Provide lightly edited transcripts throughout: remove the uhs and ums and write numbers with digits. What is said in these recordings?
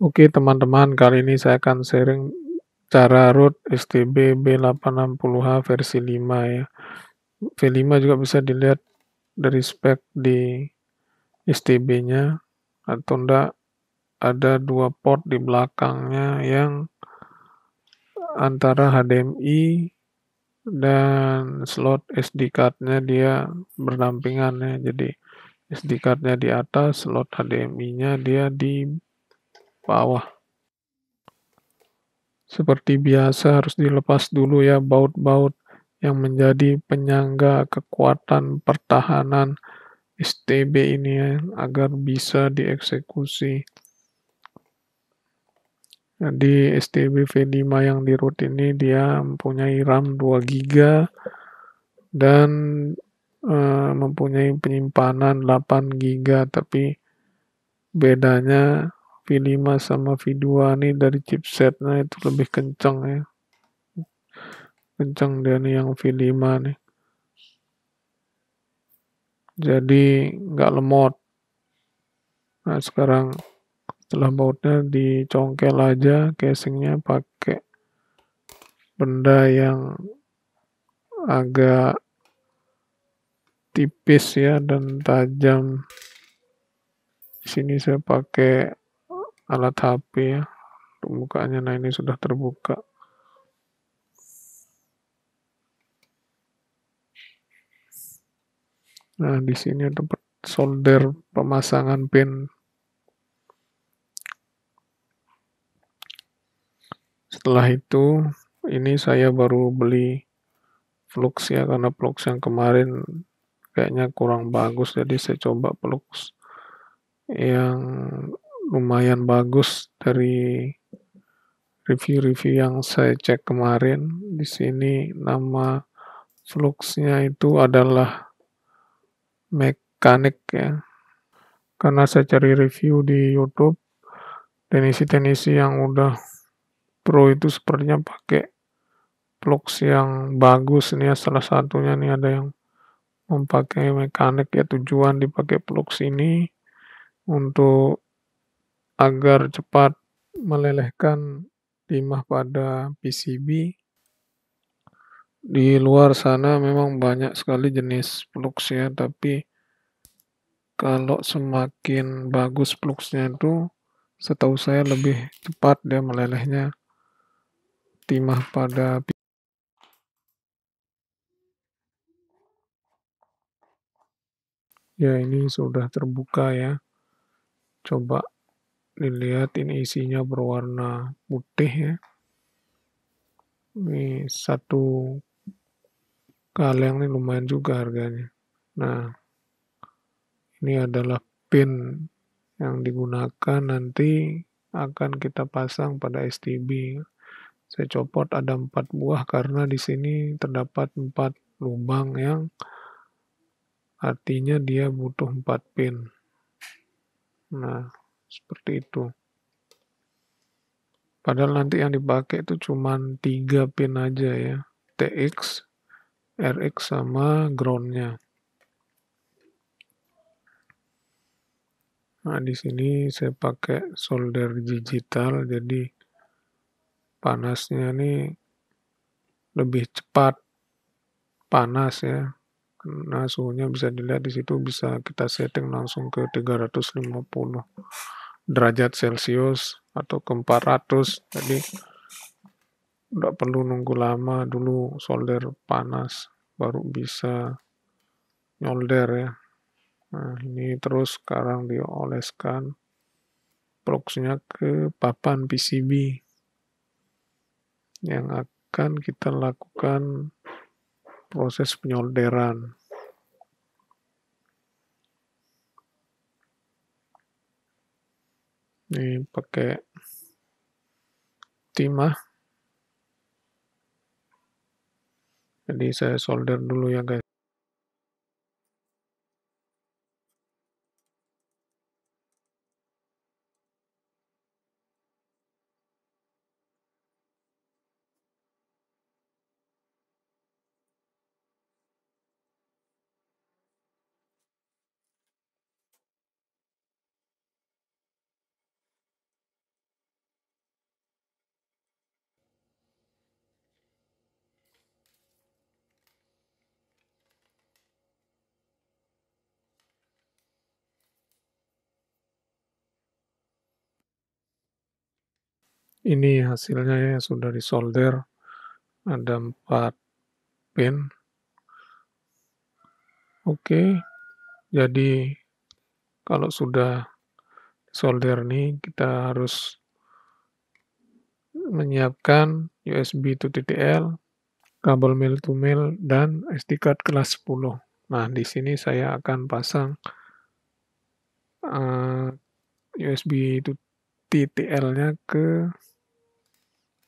Oke teman-teman, kali ini saya akan sharing cara root STB B860H versi 5 ya. V5 juga bisa dilihat dari spek di STB-nya atau enggak ada dua port di belakangnya yang antara HDMI dan slot SD card-nya dia berdampingan ya. Jadi SD card-nya di atas, slot HDMI-nya dia di bawah. Seperti biasa harus dilepas dulu ya baut-baut yang menjadi penyangga kekuatan pertahanan STB ini ya, agar bisa dieksekusi. Jadi STB V5 yang di root ini dia mempunyai RAM 2 GB dan mempunyai penyimpanan 8 GB, tapi bedanya V5 sama V2 nih dari chipsetnya itu lebih kenceng ya. Kenceng dia nih yang V5 nih. Jadi nggak lemot. Nah sekarang setelah bautnya dicongkel aja casingnya pakai benda yang agak tipis ya dan tajam. Di sini saya pakai alat HP ya untuk bukanya. Nah ini sudah terbuka. Nah di sini ada solder pemasangan pin. Setelah itu ini saya baru beli flux ya, karena flux yang kemarin kayaknya kurang bagus, jadi saya coba flux yang lumayan bagus dari review-review yang saya cek kemarin. Di sini nama fluxnya itu adalah mekanik ya. Karena saya cari review di YouTube, teknisi-teknisi yang udah pro itu sepertinya pakai flux yang bagus nih ya. Salah satunya nih ada yang memakai mekanik ya, tujuan dipakai flux ini untuk agar cepat melelehkan timah pada PCB. Di luar sana memang banyak sekali jenis flux ya, tapi kalau semakin bagus fluxnya itu setahu saya lebih cepat dia melelehnya timah pada. Ya ini sudah terbuka ya. Coba dilihat, ini isinya berwarna putih ya. Ini satu kaleng nih lumayan juga harganya. Nah, ini adalah pin yang digunakan nanti akan kita pasang pada STB. Saya copot ada 4 buah karena di sini terdapat 4 lubang yang artinya dia butuh 4 pin. Nah, seperti itu. Padahal nanti yang dipakai itu cuma 3 pin aja ya. TX, RX sama groundnya. Nah, di sini saya pakai solder digital, jadi panasnya nih lebih cepat panas ya. Nah, suhunya bisa dilihat di situ, bisa kita setting langsung ke 350 derajat Celcius atau ke 400. Jadi nggak perlu nunggu lama dulu solder panas baru bisa nyolder ya. Nah, ini terus sekarang dioleskan fluxnya ke papan PCB yang akan kita lakukan proses penyolderan. Ini pakai timah. Jadi saya solder dulu ya guys. Ini hasilnya ya, sudah disolder, ada 4 pin. Oke, jadi kalau sudah solder nih, kita harus menyiapkan USB to TTL, kabel mil to mil, dan SD card kelas 10. Nah, di sini saya akan pasang USB to TTL-nya ke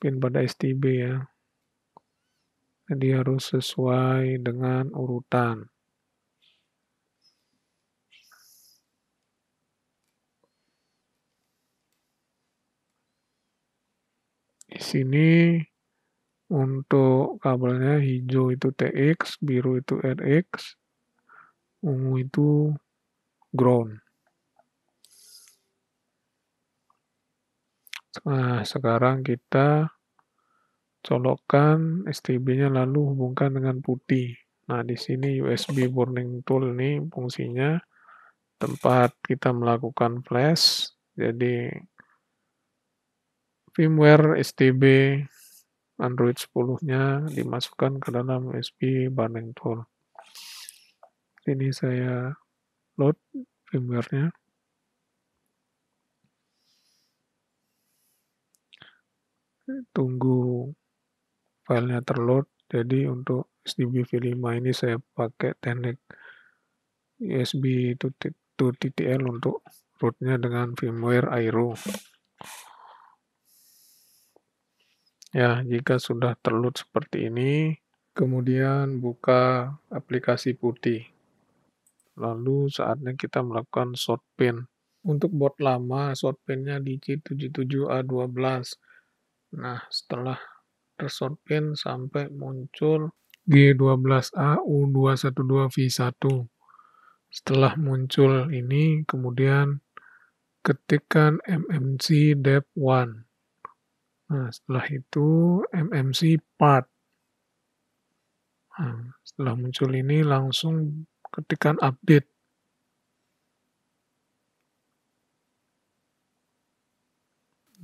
pin pada STB ya. Jadi harus sesuai dengan urutan. Di sini untuk kabelnya hijau itu TX, biru itu RX, ungu itu ground. Nah, sekarang kita colokkan STB-nya lalu hubungkan dengan putih. Nah, di sini USB burning tool ini fungsinya tempat kita melakukan flash. Jadi firmware STB Android 10-nya dimasukkan ke dalam USB burning tool. Ini saya load firmware-nya. Tunggu filenya terload. Jadi untuk STB V5 ini saya pakai teknik USB to TTL untuk rootnya dengan firmware Aero. Ya, jika sudah terload seperti ini, kemudian buka aplikasi putih. Lalu saatnya kita melakukan short pin. Untuk board lama, short pinnya di C77A12. Nah, setelah tershort pin sampai muncul G12A U212V1. Setelah muncul ini, kemudian ketikkan MMC Dev 1. Nah, setelah itu MMC Part. Nah, setelah muncul ini langsung ketikkan update.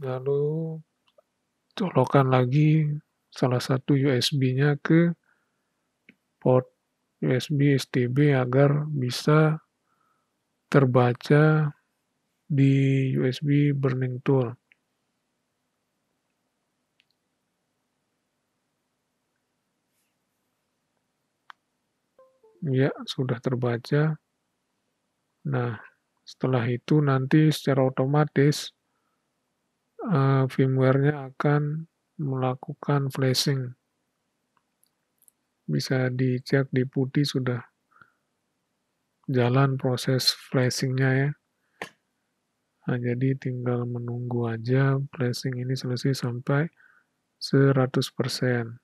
Lalu colokkan lagi salah satu USB-nya ke port USB STB agar bisa terbaca di USB burning tool. Ya, sudah terbaca. Nah, setelah itu nanti secara otomatis firmware-nya akan melakukan flashing. Bisa dicek di putih sudah jalan proses flashing-nya ya. Nah, jadi tinggal menunggu aja flashing ini selesai sampai 100%.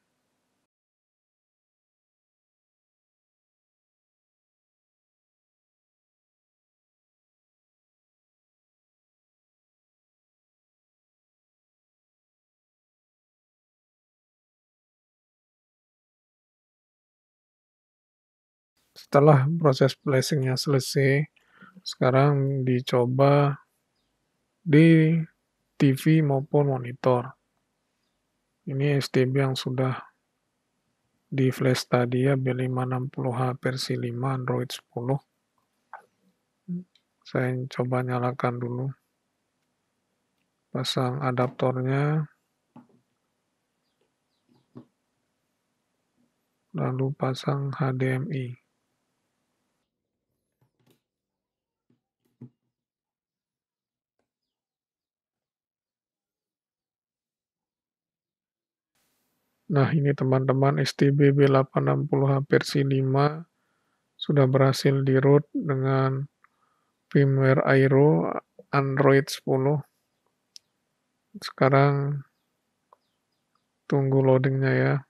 Setelah proses flashing-nya selesai, sekarang dicoba di TV maupun monitor. Ini STB yang sudah di flash tadi ya, B560H versi 5 Android 10. Saya coba nyalakan dulu. Pasang adaptornya. Lalu pasang HDMI. Nah, ini teman-teman STB B860H versi 5 sudah berhasil di-root dengan firmware Aero Android 10. Sekarang tunggu loadingnya ya.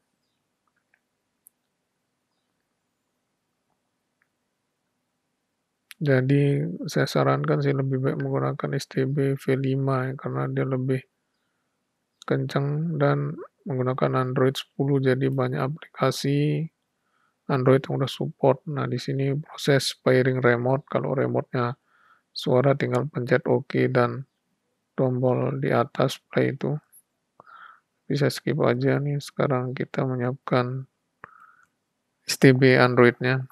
Jadi saya sarankan sih lebih baik menggunakan STB V5 ya, karena dia lebih kencang dan menggunakan Android 10 jadi banyak aplikasi Android yang udah support. Nah, di sini proses pairing remote. Kalau remote-nya suara tinggal pencet OK dan tombol di atas play itu. bisa skip aja nih, sekarang kita menyiapkan STB Android-nya.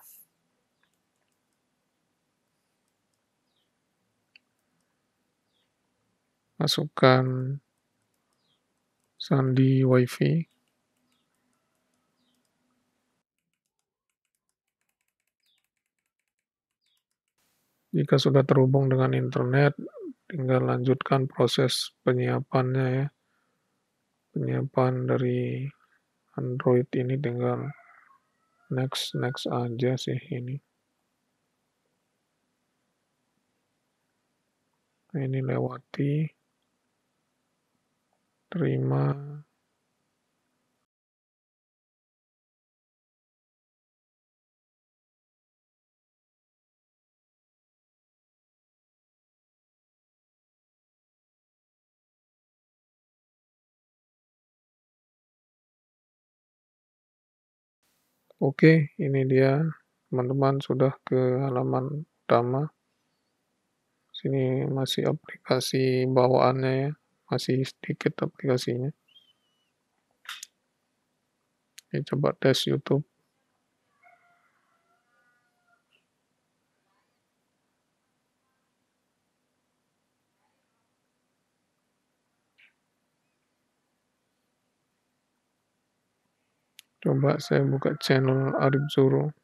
Masukkan sandi WiFi. Jika sudah terhubung dengan internet, tinggal lanjutkan proses penyiapannya ya. Penyiapan dari Android ini tinggal next aja sih ini. Nah, ini lewati, terima. Oke, ini dia teman-teman sudah ke halaman utama. Sini masih aplikasi bawaannya ya, masih sedikit aplikasinya. Ini coba tes YouTube. Coba saya buka channel Arif Zuro.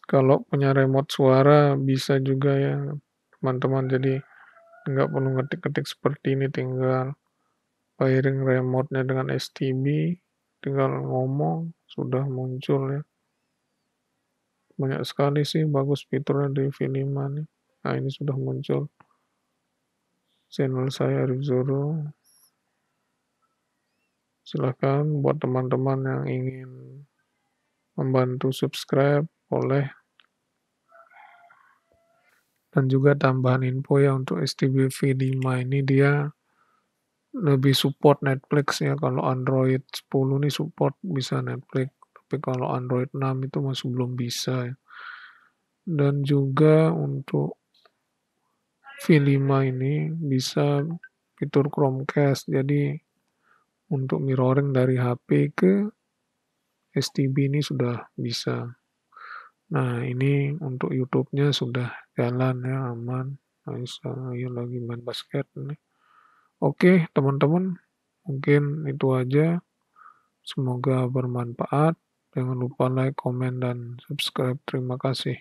Kalau punya remote suara bisa juga ya teman-teman, jadi nggak perlu ngetik-ketik seperti ini, tinggal pairing remote-nya dengan STB, tinggal ngomong, sudah muncul ya. Banyak sekali sih bagus fiturnya di V5 nih. Nah, ini sudah muncul channel saya Arif Zuro. Silahkan buat teman-teman yang ingin membantu subscribe, boleh. Dan juga tambahan info ya, untuk STB V5 ini dia lebih support Netflix ya. Kalau Android 10 nih support bisa Netflix, tapi kalau Android 6 itu masih belum bisa ya. Dan juga untuk V5 ini bisa fitur Chromecast, jadi untuk mirroring dari HP ke STB ini sudah bisa. Nah, ini untuk YouTube-nya sudah jalan ya, aman. Aisyah ya lagi main basket nih. Oke, teman-teman, mungkin itu aja. Semoga bermanfaat. Jangan lupa like, komen, dan subscribe. Terima kasih.